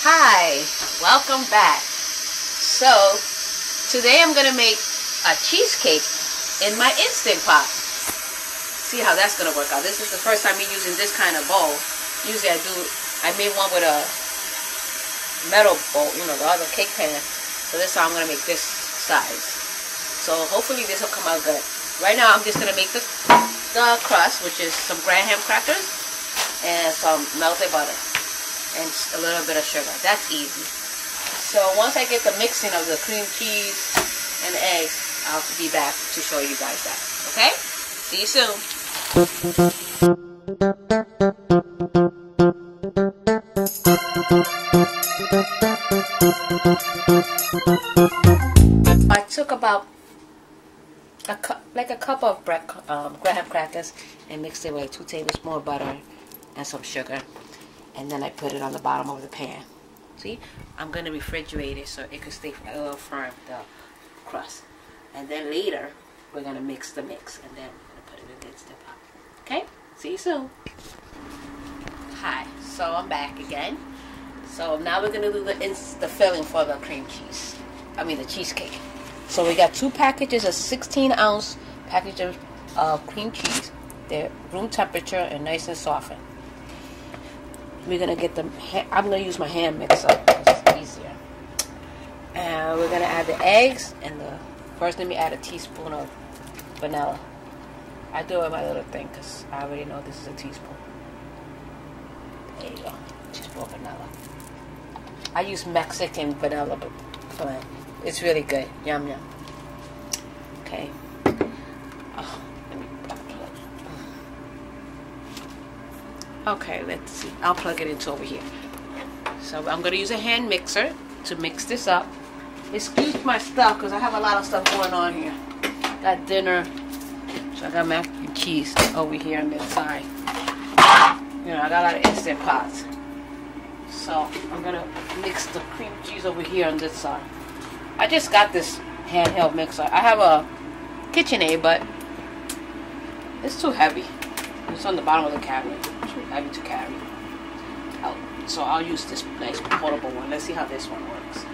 Hi, welcome back. So today I'm gonna make a cheesecake in my Instant Pot. See how that's gonna work out. This is the first time me using this kind of bowl. Usually I made one with a metal bowl, you know, the other cake pan. So this time I'm gonna make this size. So hopefully this will come out good. Right now I'm just gonna make the crust, which is some graham crackers and some melted butter and a little bit of sugar. That's easy. So once I get the mixing of the cream cheese and the eggs, I'll be back to show you guys that. Okay? See you soon. I took about a cup of graham crackers and mixed it with 2 tablespoons of butter and some sugar. And then I put it on the bottom of the pan. See? I'm going to refrigerate it so it can stay a little firm, the crust. And then later, we're going to mix the mix. And then we're going to put it in the Instant Pot. Okay? See you soon. Hi. So I'm back again. So now we're going to do the filling for the cream cheese. I mean the cheesecake. So we got 2 packages of 16-ounce packages of cream cheese. They're room temperature and nice and softened. We're going to get them, I'm going to use my hand mixer because it's easier. And we're going to add the eggs and first let me add a teaspoon of vanilla. I do it with my little thing because I already know this is a teaspoon. There you go, teaspoon of vanilla. I use Mexican vanilla, but it's really good, yum yum. Okay. Oh, let me plug it. Okay, let's see. I'll plug it into over here. So I'm going to use a hand mixer to mix this up. Excuse my stuff because I have a lot of stuff going on here. Got dinner. So I got mac and cheese over here on this side. You know, I got a lot of Instant Pots. So I'm going to mix the cream cheese over here on this side. I just got this handheld mixer. I have a KitchenAid, but it's too heavy. It's on the bottom of the cabinet. Too heavy to carry out. So I'll use this nice portable one. Let's see how this one works.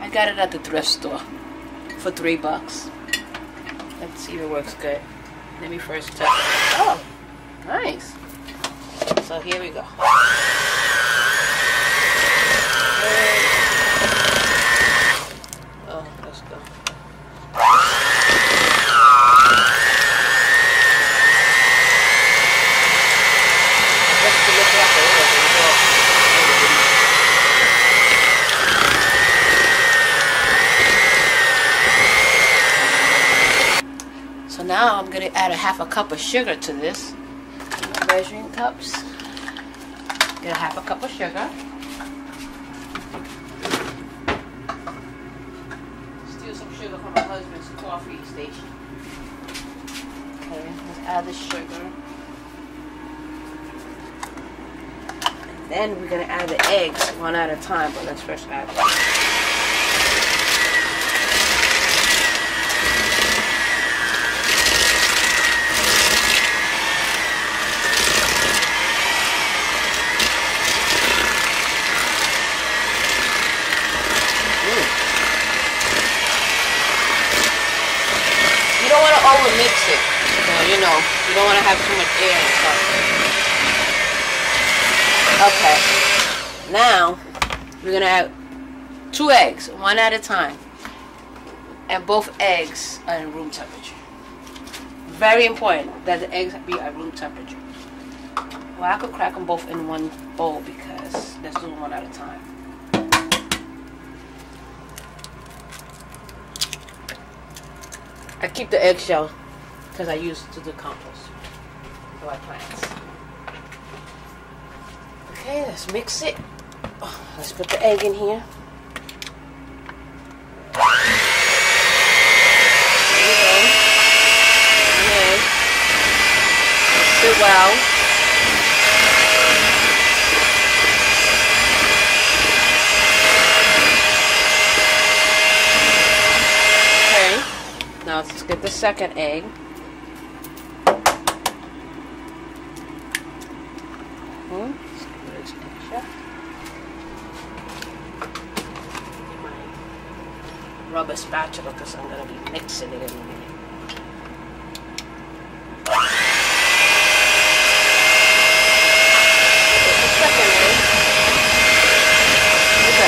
I got it at the thrift store for $3. Let's see if it works good. Let me first test it. Oh, nice. So here we go. Oh, let's go. So now I'm going to add a half a cup of sugar to this. Measuring cups. Get a half a cup of sugar. Steal some sugar from my husband's coffee station. Okay, let's add the sugar. And then we're going to add the eggs one at a time, but let's first add them. You don't want to over-mix it. So, you know, you don't want to have too much air and stuff. Okay. Now, we're going to add 2 eggs, one at a time. And both eggs are in room temperature. Very important that the eggs be at room temperature. Well, I could crack them both in one bowl because let's do them one at a time. I keep the eggshell because I use to do compost for my plants. Okay, let's mix it. Oh, let's put the egg in here. There we go. Egg. Mix it well. Now let's get the second egg. it's extra. My rubber spatula because I'm going to be mixing it in a minute.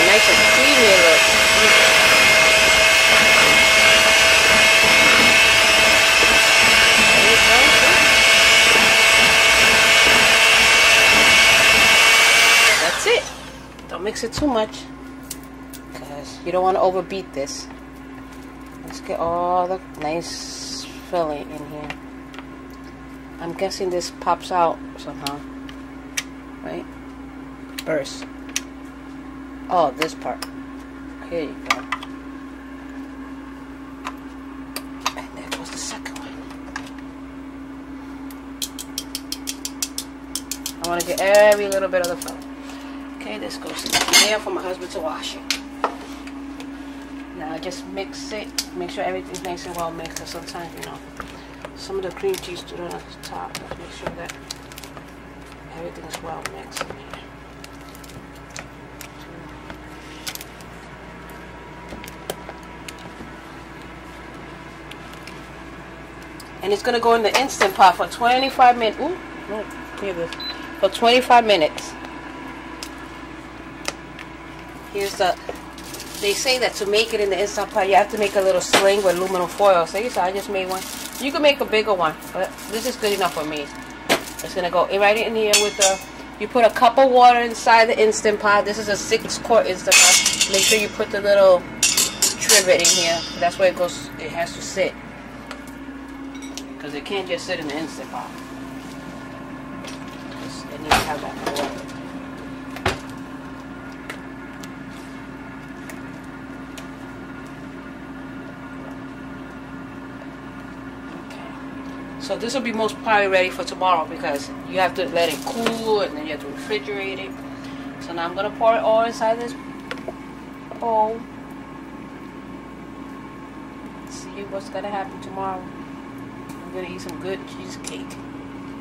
Nice and creamy look. That's it. Don't mix it too much because you don't want to overbeat this. Let's get all the nice filling in here. I'm guessing this pops out somehow, right? Burst. Oh, this part. Here you go. And there goes the second one. I want to get every little bit of the filling. Okay, this goes there for my husband to wash it. Now just mix it. Make sure everything's nice and well mixed. Because sometimes, you know, some of the cream cheese do it on the top. Let's make sure that everything's well mixed in here. And it's going to go in the Instant Pot for 25 minutes. Ooh, no, hear this. For 25 minutes. Here's the... They say that to make it in the Instant Pot, you have to make a little sling with aluminum foil. So I just made one. You can make a bigger one, but this is good enough for me. It's going to go right in here with the... You put a cup of water inside the Instant Pot. This is a 6-quart Instant Pot. Make sure you put the little trivet in here. That's where it goes. It has to sit. Because it can't just sit in the Instant Pot. It needs to have that water. Okay. So this will be most probably ready for tomorrow because you have to let it cool and then you have to refrigerate it. So now I'm going to pour it all inside this bowl. See what's going to happen tomorrow. I'm going to eat some good cheesecake.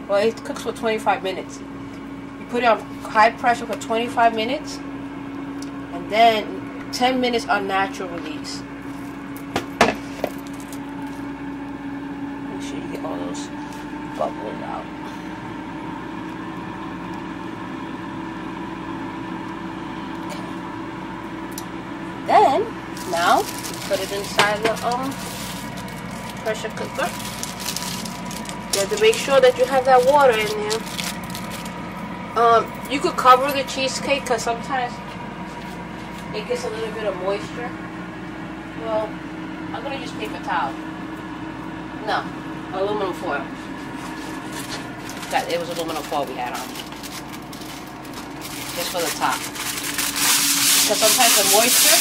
Well, it cooks for 25 minutes. You put it on high pressure for 25 minutes. And then 10 minutes on natural release. Make sure you get all those bubbles out. Okay. Then, now, you put it inside the pressure cooker. You have to make sure that you have that water in there. You could cover the cheesecake because sometimes it gets a little bit of moisture. Well, I'm going to use paper towel. No, aluminum foil. It was aluminum foil we had on. Just for the top. Because sometimes the moisture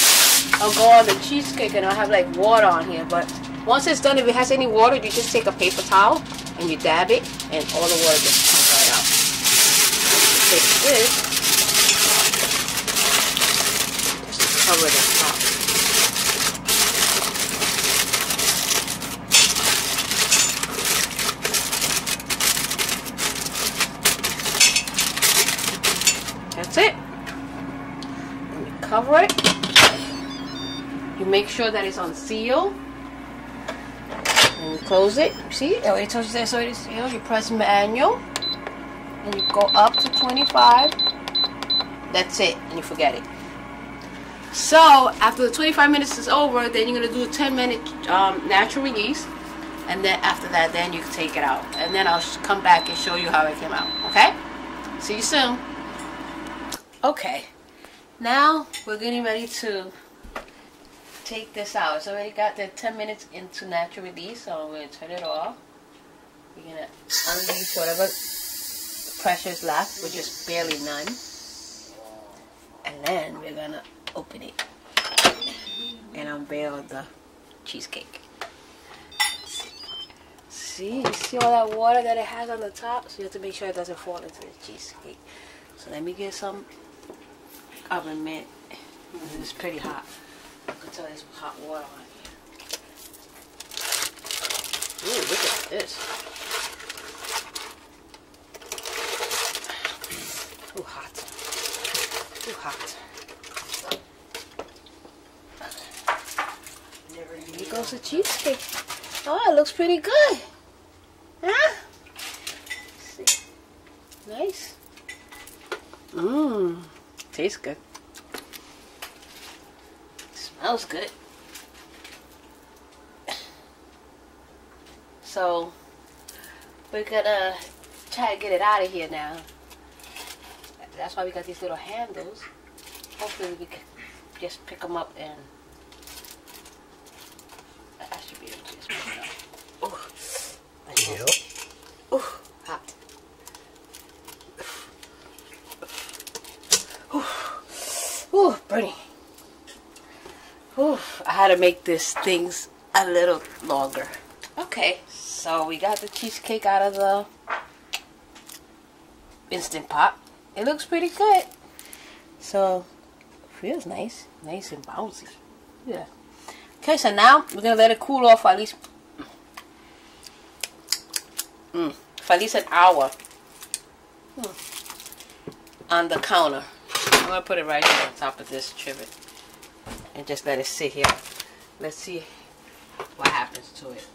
will go on the cheesecake and I'll have like water on here. But once it's done, if it has any water, you just take a paper towel and you dab it, and all the water just comes right out. Take this, just to cover the top. That's it. And you cover it. You make sure that it's on seal. And you close it. See? Oh, it tells you that so it is sealed. You press manual. And you go up to 25. That's it. And you forget it. So, after the 25 minutes is over, then you're going to do a 10-minute natural release. And then after that, then you can take it out. And then I'll come back and show you how it came out. Okay? See you soon. Okay. Now, we're getting ready to take this out. It's already got the 10 minutes into natural release, so I'm going to turn it off. We're going to unleash whatever pressure is left, which is barely none. And then we're going to open it and unveil the cheesecake. See? You see all that water that it has on the top? So you have to make sure it doesn't fall into the cheesecake. So let me get some oven mitt. It's pretty hot. I can tell there's hot water on here. Ooh, look at this. Too hot. too hot. Here goes the cheesecake. Oh, it looks pretty good. Huh? Let's see. Nice. Mmm. Tastes good. Smells good. So we're gonna try to get it out of here now. That's why we got these little handles. Hopefully we can just pick them up and I should be able to just pick it up. Ooh. Yep. Ooh, hot. Ooh, burning. Ooh, I had to make these things a little longer. Okay, so we got the cheesecake out of the Instant Pot. It looks pretty good. So, feels nice. Nice and bouncy. Yeah. Okay, so now we're going to let it cool off for at least an hour on the counter. I'm going to put it right here on top of this trivet and just let it sit here. Let's see what happens to it.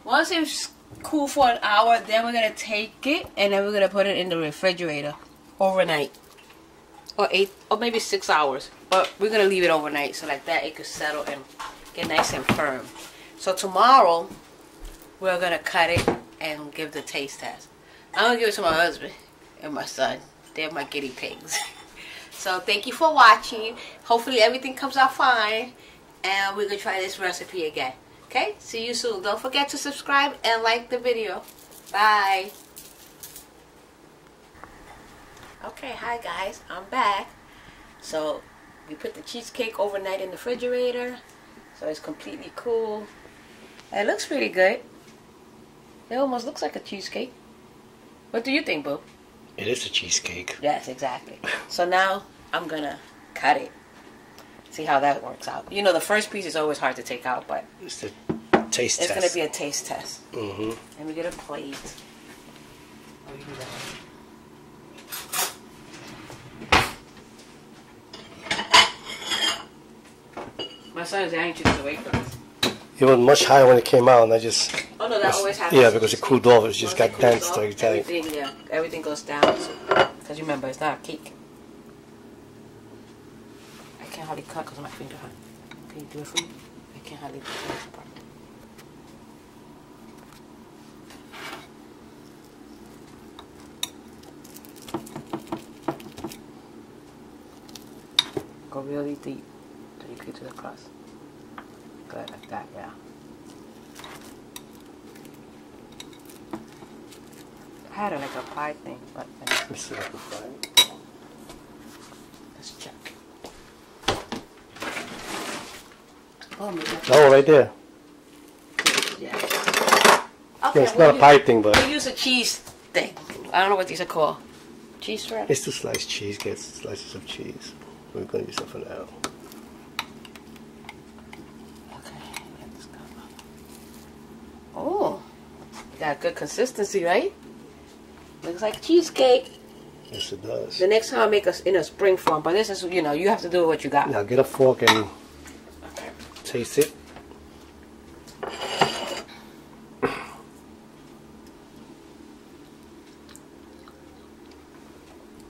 Once it's cool for an hour, then we're going to take it and then we're going to put it in the refrigerator overnight. Or 8 or maybe 6 hours. But we're going to leave it overnight so like that it could settle and get nice and firm. So tomorrow, we're going to cut it and give the taste test. I'm going to give it to my husband and my son. They're my guinea pigs. So thank you for watching. Hopefully everything comes out fine. And we're going to try this recipe again. Okay? See you soon. Don't forget to subscribe and like the video. Bye. Okay, hi guys. I'm back. So we put the cheesecake overnight in the refrigerator. So it's completely cool. It looks pretty good. It almost looks like a cheesecake. What do you think, Boo? It is a cheesecake. Yes, exactly. So now I'm gonna cut it. See how that works out. You know, the first piece is always hard to take out, but it's the taste test. It's gonna be a taste test. Mm-hmm. Let me get a plate. Oh, you do that. My son's anxious to wait for this. It was much higher when it came out, and I just... Oh no, that always happens. Yeah, because it cooled off. It just got dense. Everything goes down. Because remember, it's not a cake. I can't hardly cut because of my finger, huh? Can you do it for me? I can't hardly do it properly. Go really deep till you get to the crust. Good, like that, yeah. I had it like a pie thing, but let's check. Oh, right there. Yeah. Okay, yeah, it's not a pie thing, but we use a cheese thing. I don't know what these are called. Cheese wrap. It's to slice cheese. Get slices of cheese. We're going to use that for now. Okay, let's go. Oh, you got good consistency, right? Looks like cheesecake. Yes, it does. The next time I make us in a spring form, but this is, you know, you have to do what you got. Now get a fork and taste it.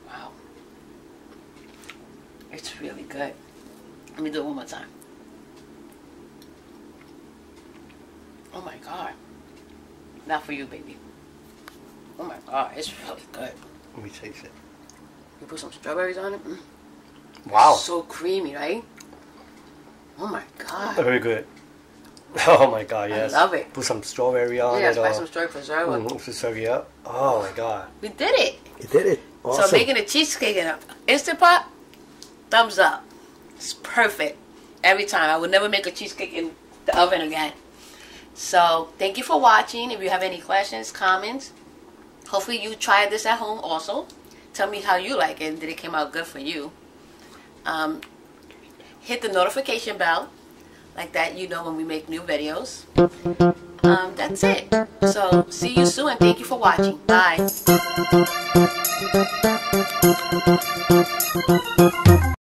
Wow. It's really good. Let me do it one more time. Oh my God. Not for you, baby. Oh my God, it's really good. Let me taste it. You put some strawberries on it? Wow. It's so creamy, right? Oh my God. Very good. Oh my God, yes. I love it. Put some strawberry on it. Yeah, spice some strawberry preserve. Serve it up. Oh my God. We did it. You did it. Awesome. So making a cheesecake in an Instant Pot, thumbs up. It's perfect. Every time. I would never make a cheesecake in the oven again. So, thank you for watching. If you have any questions, comments, hopefully you try this at home also. Tell me how you like it. Did it come out good for you? Hit the notification bell. Like that, you know when we make new videos. that's it. So see you soon, and thank you for watching. Bye.